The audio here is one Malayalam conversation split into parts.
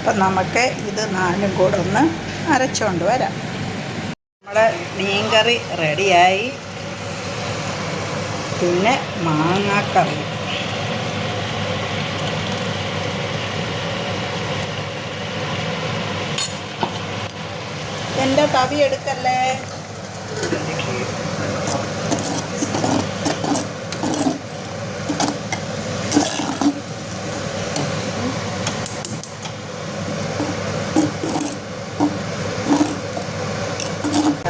അപ്പം നമുക്ക് ഇത് നാലും കൂടെ ഒന്ന് അരച്ചുകൊണ്ട് വരാം. നമ്മുടെ മീൻകറി റെഡിയായി. പിന്നെ മാങ്ങാക്കറി. എൻ്റെ തവി എടുക്കല്ലേ.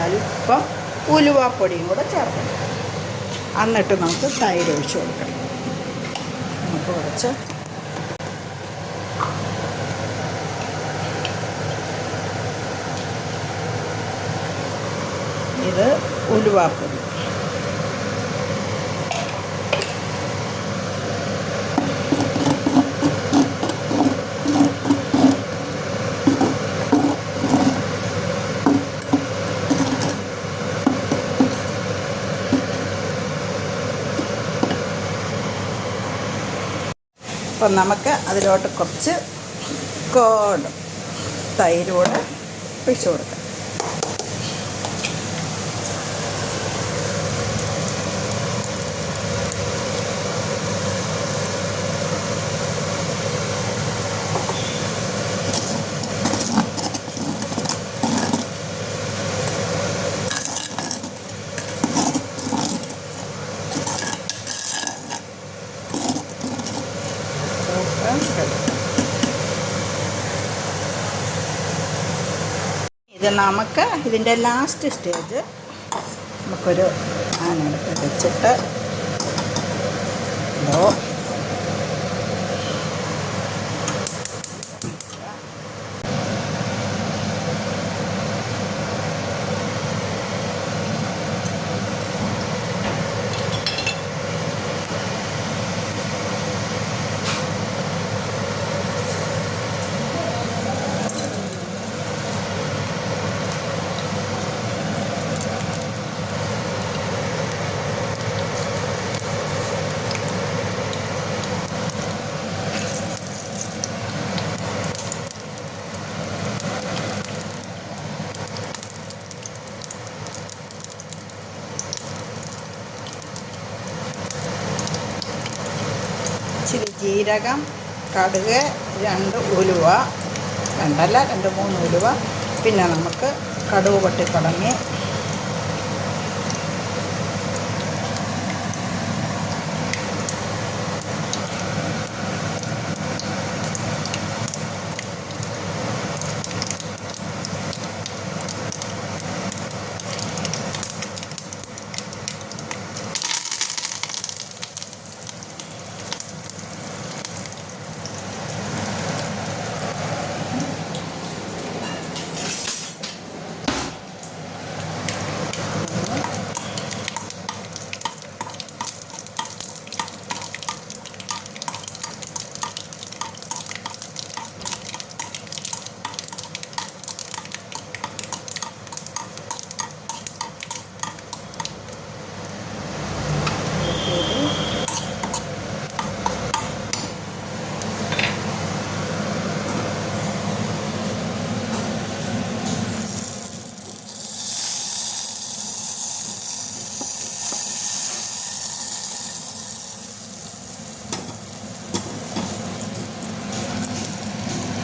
അല്പം ഉലുവാപ്പൊടിയും കൂടെ ചേർക്കണം. എന്നിട്ട് നമുക്ക് തൈര് ഒഴിച്ച് കൊടുക്കണം. നമുക്ക് കുറച്ച് ഇത് ഉലുവാപ്പൊടി. അപ്പം നമുക്ക് അതിലോട്ട് കുറച്ച് തൈരോട് ഒഴിച്ച് കൊടുക്കാം. ഇത് നമുക്ക് ഇതിൻ്റെ ലാസ്റ്റ് സ്റ്റേജ് നമുക്കൊരു ആനെടുത്ത് വെച്ചിട്ട് ഇച്ചിരി ജീരകം, കടുക്, 2 ഉലുവ, 2-3 ഉലുവ. പിന്നെ നമുക്ക് കടുക് പൊട്ടി തുടങ്ങി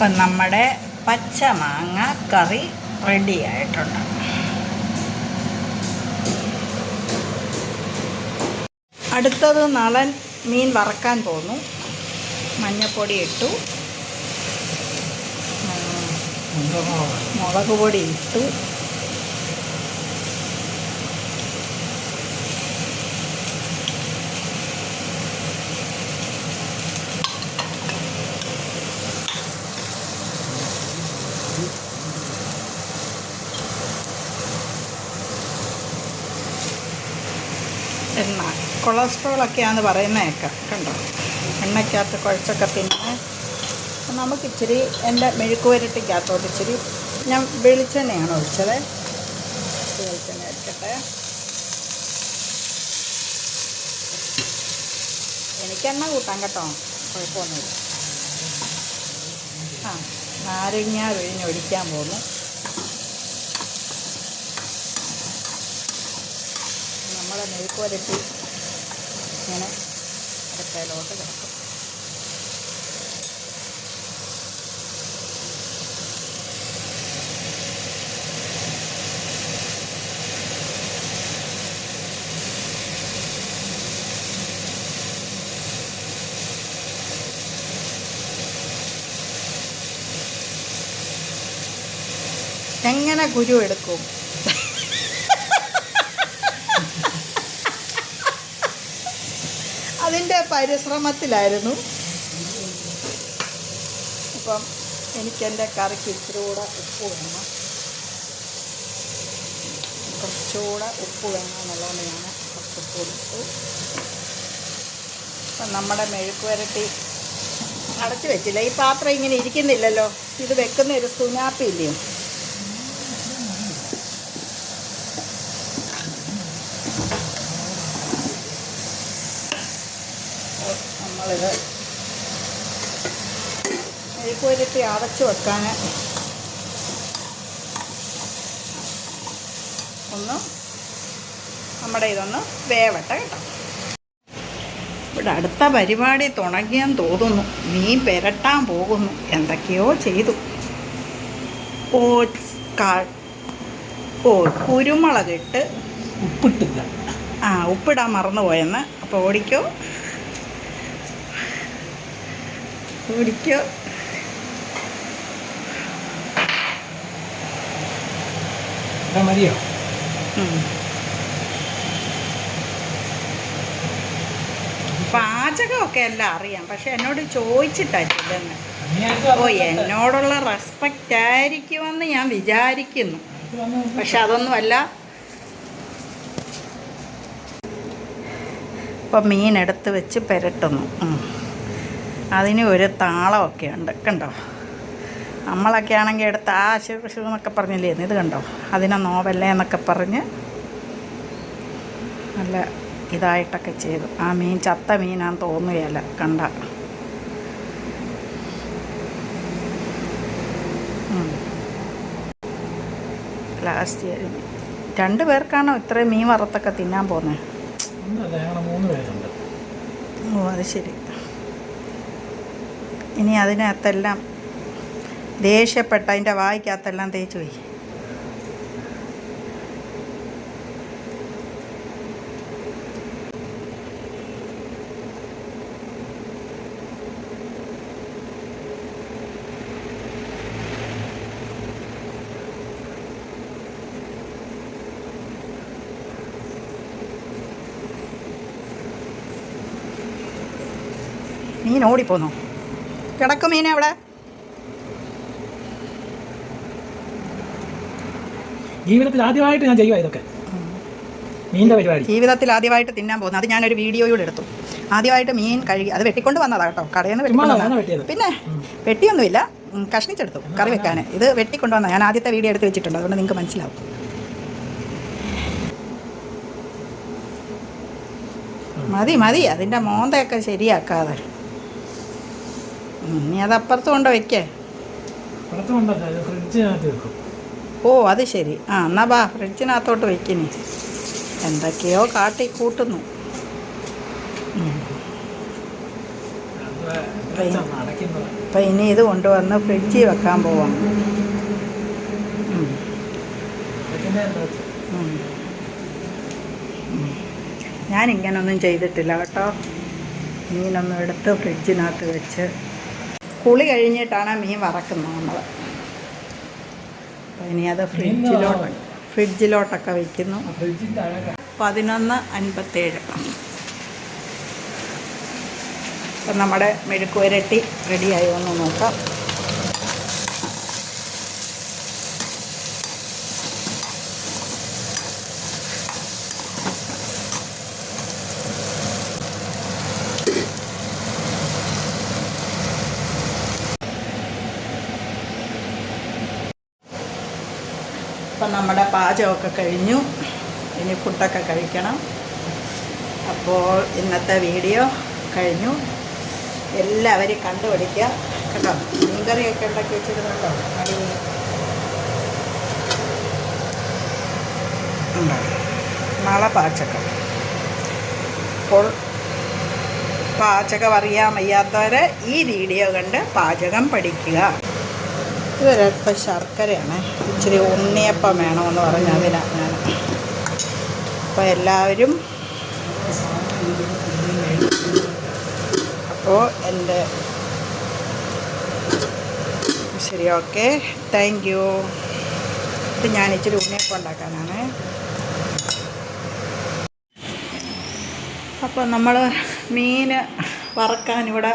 അപ്പം നമ്മുടെ പച്ച മാങ്ങ കറി റെഡി ആയിട്ടുണ്ട്. അടുത്തത് നളൻ മീൻ വറക്കാൻ പോന്നു. മഞ്ഞൾപ്പൊടി ഇട്ടു, മുളക് പൊടി ഇട്ടു, എണ്ണ കൊളസ്ട്രോളൊക്കെയാണെന്ന് പറയുന്നതൊക്കെ കണ്ടോ. എണ്ണയ്ക്കകത്ത് കുഴച്ചൊക്കെ തിന്നെ നമുക്കിച്ചിരി എൻ്റെ മെഴുക്ക് പുരട്ടിക്കകത്തോട്ട് ഇച്ചിരി ഞാൻ വെളിച്ചെണ്ണയാണ് ഒഴിച്ചത്. വെളിച്ചെണ്ണ എടുക്കട്ടെ. എനിക്കെണ്ണ കൂട്ടാം കേട്ടോ, കുഴപ്പമൊന്നുമില്ല. നാരങ്ങ പിഴിഞ്ഞൊഴിക്കാൻ പോകുന്നു. നമ്മളെ മെഴുക്കുവരട്ടി ഇങ്ങനെ അടുപ്പയിലോട്ട് കിടക്കും. എങ്ങനെ കുരു എടുക്കും? അതിൻ്റെ പരിശ്രമത്തിലായിരുന്നു. അപ്പം എനിക്കെൻ്റെ കറിക്ക് ഇച്ചിരി കൂടെ ഉപ്പ് വേണം, കുറച്ചുകൂടെ ഉപ്പ് വേണം എന്നുള്ളതുകൊണ്ട് ഞാൻ കുറച്ച് ഉപ്പ് കൊടുത്തു. അപ്പം നമ്മുടെ മെഴുക്ക് വരട്ടി അടച്ചു വെച്ചില്ല. ഈ പാത്രം ഇങ്ങനെ ഇരിക്കുന്നില്ലല്ലോ, ഇത് വെക്കുന്ന ഒരു സുനാപ്പില്ലയോ. നമ്മളിത് മെഴുക്ക് വരട്ടി അടച്ചു വെക്കാൻ ഒന്ന് നമ്മുടെ ഇതൊന്ന് വേവട്ടെ കേട്ടോ. ഇവിടെ അടുത്ത പരിപാടി തുടങ്ങിയെന്ന് തോന്നുന്നു. മീൻ പെരട്ടാൻ പോകുന്നു. എന്തൊക്കെയോ ചെയ്തു. കുരുമുളകിട്ട് ഉപ്പിട്ടില്ല. ഉപ്പിടാൻ മറന്നുപോയെന്ന്. അപ്പോൾ ഓടിക്കോ. മതിയോ? പാചകമൊക്കെ എല്ലാം അറിയാം, പക്ഷെ എന്നോട് ചോദിച്ചിട്ടായിട്ടില്ലെന്ന്. എന്നോടുള്ള റെസ്പെക്റ്റ് ആയിരിക്കുമെന്ന് ഞാൻ വിചാരിക്കുന്നു. പക്ഷെ അതൊന്നുമല്ല. ഇപ്പം മീനെടുത്ത് വെച്ച് പുരട്ടുന്നു. അതിന് ഒരു താളമൊക്കെ ഉണ്ട് കണ്ടോ. നമ്മളൊക്കെ ആണെങ്കിൽ എടുത്ത് ശു എന്നൊക്കെ പറഞ്ഞില്ലേ, ഇത് കണ്ടോ. അതിനെ നോവല്ലേ എന്നൊക്കെ പറഞ്ഞ് നല്ല ഇതായിട്ടൊക്കെ ചെയ്തു. ആ മീൻ ചത്ത മീനാന്ന് തോന്നുകയല്ല കണ്ട. ലാസ്റ്റ് 2 പേർക്കാണോ ഇത്രയും മീൻ വറുത്തൊക്കെ തിന്നാൻ പോകുന്നത്? ഓ അത് ശരി. ഇനി അതിനകത്തെല്ലാം ദേഷ്യപ്പെട്ട അതിൻ്റെ വായിക്കകത്തെല്ലാം തേച്ച് പോയി. മീൻ ഓടിപ്പോന്നോ? കിടക്കും മീൻ അവിടെ. ജീവിതത്തിൽ ആദ്യമായിട്ട് ഞാൻ ചെയ്യുക ഇതൊക്കെ മീനിൻ്റെ പരിപാടി. ജീവിതത്തിൽ ആദ്യമായിട്ട് തിന്നാൻ പോകുന്നത്. അത് ഞാനൊരു വീഡിയോയിലൂടെ എടുത്തു. ആദ്യമായിട്ട് മീൻ കഴുകി, അത് വെട്ടിക്കൊണ്ട് വന്നതാണ് കേട്ടോ, കടയിൽ നിന്ന് വെട്ടിക്കൊണ്ട്. പിന്നെ വെട്ടിയൊന്നുമില്ല, കഷ്ണിച്ചെടുത്തു കറി വെക്കാൻ. ഇത് വെട്ടിക്കൊണ്ട് വന്ന ഞാൻ ആദ്യത്തെ വീഡിയോ എടുത്ത് വെച്ചിട്ടുണ്ട്, അതുകൊണ്ട് നിങ്ങൾക്ക് മനസ്സിലാവും. മതി അതിൻ്റെ മോന്തയൊക്കെ ശരിയാക്കാതെ. നീ അത് അപ്പുറത്ത് കൊണ്ടോ വെക്കേ. ഓ അത് ശരി. എന്നാ ബാ ഫ്രിഡ്ജിനകത്തോട്ട് വെക്കിനി. എന്തൊക്കെയോ കാട്ടി കൂട്ടുന്നു. അപ്പം ഇനി ഇത് കൊണ്ടുവന്ന് ഫ്രിഡ്ജിൽ വെക്കാൻ പോവാം. ഞാനിങ്ങനൊന്നും ചെയ്തിട്ടില്ല കേട്ടോ. മീനൊന്നും എടുത്ത് ഫ്രിഡ്ജിനകത്ത് വെച്ച് കുളി കഴിഞ്ഞിട്ടാണ് മീൻ വറക്കുന്നത് നമ്മൾ. അപ്പോൾ ഇനി അത് ഫ്രിഡ്ജിലോട്ടൊക്കെ വയ്ക്കുന്നു. 11:57. അപ്പം നമ്മുടെ മെഴുക്ക് പുരട്ടി റെഡിയായി ഒന്ന് നോക്കാം. അപ്പം നമ്മുടെ പാചകമൊക്കെ കഴിഞ്ഞു. ഇനി ഫുഡൊക്കെ കഴിക്കണം. അപ്പോൾ ഇന്നത്തെ വീഡിയോ കഴിഞ്ഞു. എല്ലാവരും കണ്ടുപിടിക്കുക. കേട്ടോ. മീൻകറിയൊക്കെ ഉണ്ടാക്കി വെച്ചിരുന്നു കേട്ടോ. അടിപൊളി ഉണ്ടോ. നാളെ പാചകം. അപ്പോൾ പാചകം അറിയാൻ വയ്യാത്തവർ ഈ വീഡിയോ കണ്ട് പാചകം പഠിക്കുക. ഇതൊരൽപ്പം ശർക്കരയാണ്, ഇച്ചിരി ഉണ്ണിയപ്പം വേണമെന്ന് പറഞ്ഞ അതിനാണ് ഞാൻ. അപ്പോൾ എല്ലാവരും അപ്പോൾ എൻ്റെ ശരി, ഓക്കെ, താങ്ക് യു. ഇത് ഞാൻ ഇച്ചിരി ഉണ്ണിയപ്പം ഉണ്ടാക്കാനാണ്. അപ്പോൾ നമ്മൾ മീൻ വറക്കാൻ ഇവിടെ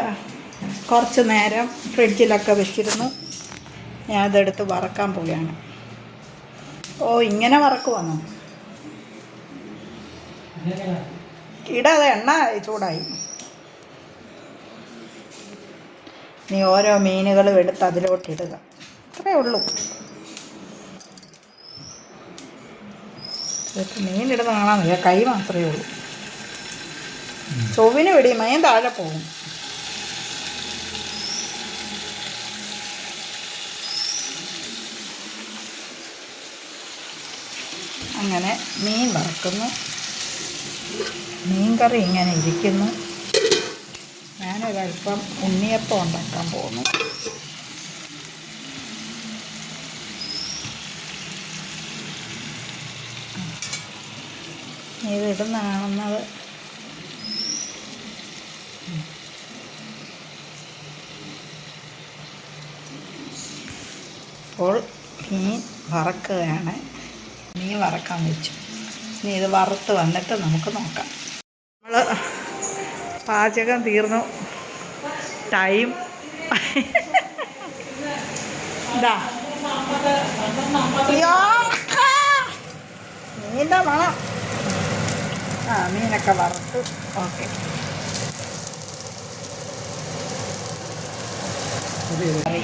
കുറച്ച് നേരം ഫ്രിഡ്ജിലൊക്കെ വെച്ചിരുന്നു. ഞാൻ അതെടുത്ത് വറക്കാൻ പോവുകയാണ്. ഓ, ഇങ്ങനെ വറക്കുവാണോ? ഇടാതെ എണ്ണ ചൂടായി. നീ ഓരോ മീനുകളും എടുത്ത് അതിലോട്ടിടുക, അത്രേ ഉള്ളൂ. മീനിടുന്ന കാണാൻ വയ്യ, കൈ മാത്രമേ ഉള്ളൂ. ചൊവ്വിന് വെടി മീൻ താഴെ പോകും. അങ്ങനെ മീൻ വറക്കുന്നു, മീൻ കറി ഇങ്ങനെ ഇരിക്കുന്നു. ഞാനൊരൽപ്പം ഉണ്ണിയപ്പം ഉണ്ടാക്കാൻ പോകുന്നു. ഇതിടുന്ന കാണുന്നത് അപ്പോൾ മീൻ വറക്കുകയാണ്. മീൻ വറക്കാൻ വെച്ചു. ഇനി ഇത് വറുത്ത് വന്നിട്ട് നമുക്ക് നോക്കാം. നമ്മൾ പാചകം തീർന്നു. ടൈം ഇതാ മീൻ്റെ മണം. മീനൊക്കെ വറുത്ത് ഓക്കെ. കറി